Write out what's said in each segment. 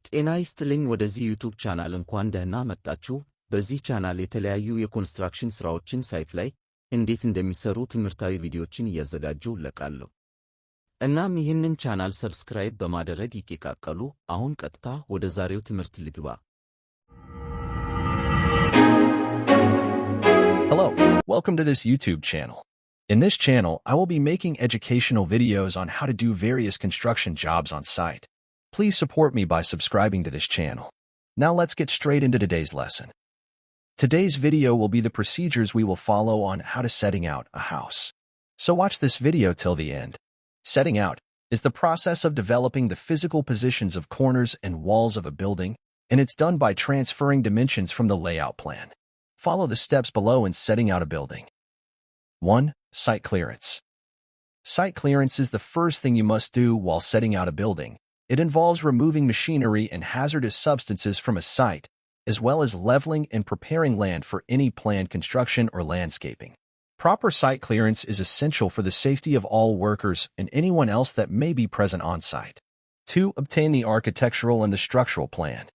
ጤና ይስጥልኝ ወደዚህ ዩቱብ ቻናል እንኳን ደህና መጣችሁ። በዚህ ቻናል የተለያዩ የኮንስትራክሽን ስራዎችን ሳይት ላይ እንዴት እንደሚሰሩ ትምህርታዊ ቪዲዮዎችን እያዘጋጁ እለቃለሁ። እናም ይህንን ቻናል ሰብስክራይብ በማድረግ ይቀላቀሉ። አሁን ቀጥታ ወደ ዛሬው ትምህርት ልግባ። Hello, welcome to this YouTube channel. In this channel, I will be making educational videos on how to do various construction jobs on site. Please support me by subscribing to this channel. Now let's get straight into today's lesson. Today's video will be the procedures we will follow on how to setting out a house. So watch this video till the end. Setting out is the process of developing the physical positions of corners and walls of a building, and it's done by transferring dimensions from the layout plan. Follow the steps below in setting out a building. 1. Site clearance. Site clearance is the first thing you must do while setting out a building. It involves removing machinery and hazardous substances from a site, as well as leveling and preparing land for any planned construction or landscaping. Proper site clearance is essential for the safety of all workers and anyone else that may be present on site. 2. Obtain the architectural and the structural plan.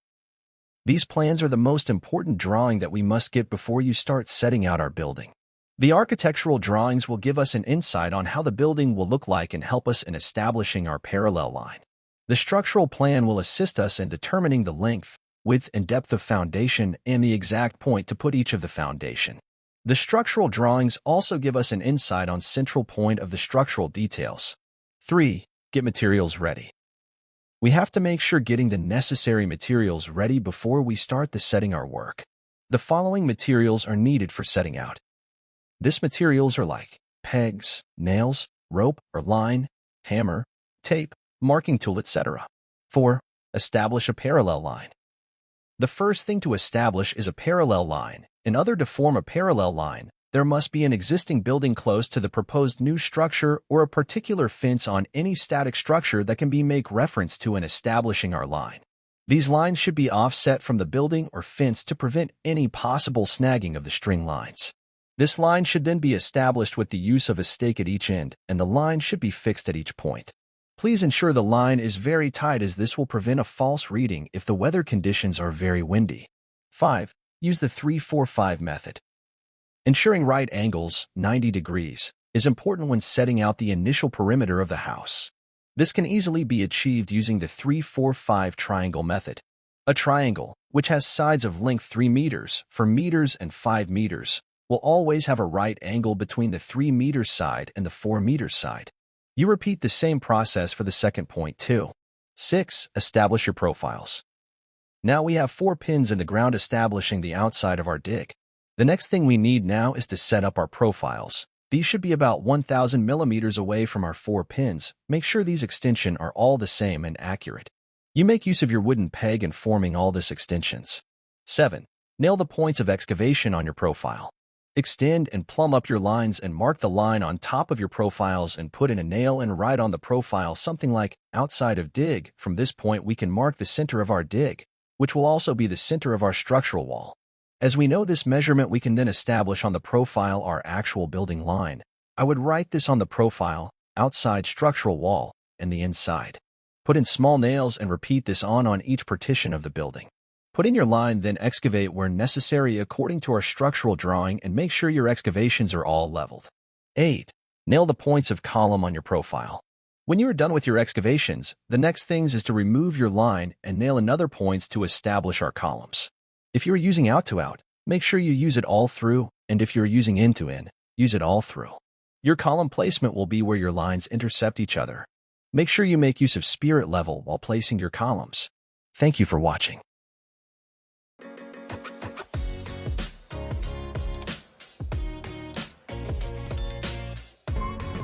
These plans are the most important drawing that we must get before you start setting out our building. The architectural drawings will give us an insight on how the building will look like and help us in establishing our parallel line. The structural plan will assist us in determining the length, width, and depth of foundation and the exact point to put each of the foundation. The structural drawings also give us an insight on central point of the structural details. 3. Get materials ready. We have to make sure getting the necessary materials ready before we start the setting our work. The following materials are needed for setting out. These materials are like pegs, nails, rope or line, hammer, tape, marking tool, etc. 4. Establish a parallel line. The first thing to establish is a parallel line. In order to form a parallel line, there must be an existing building close to the proposed new structure or a particular fence on any static structure that can be make reference to in establishing our line. These lines should be offset from the building or fence to prevent any possible snagging of the string lines. This line should then be established with the use of a stake at each end, and the line should be fixed at each point. Please ensure the line is very tight, as this will prevent a false reading if the weather conditions are very windy. 5. Use the 3-4-5 method. Ensuring right angles, 90 degrees, is important when setting out the initial perimeter of the house. This can easily be achieved using the 3-4-5 triangle method. A triangle, which has sides of length 3 meters, 4 meters, and 5 meters, will always have a right angle between the 3 meter side and the 4 meter side. You repeat the same process for the second point too. 6. Establish your profiles. Now we have 4 pins in the ground establishing the outside of our dig. The next thing we need now is to set up our profiles. These should be about 1,000 millimeters away from our 4 pins. Make sure these extensions are all the same and accurate. You make use of your wooden peg in forming all these extensions. 7. Nail the points of excavation on your profile. Extend and plumb up your lines and mark the line on top of your profiles and put in a nail and write on the profile something like outside of dig. From this point we can mark the center of our dig, which will also be the center of our structural wall. As we know this measurement, we can then establish on the profile our actual building line. I would write this on the profile, outside structural wall, and the inside. Put in small nails and repeat this on each partition of the building. Put in your line, then excavate where necessary according to our structural drawing and make sure your excavations are all leveled. 8. Nail the points of column on your profile. When you are done with your excavations, the next thing is to remove your line and nail another points to establish our columns. If you are using out to out, make sure you use it all through, and if you're using in to in, use it all through. Your column placement will be where your lines intercept each other. Make sure you make use of spirit level while placing your columns. Thank you for watching.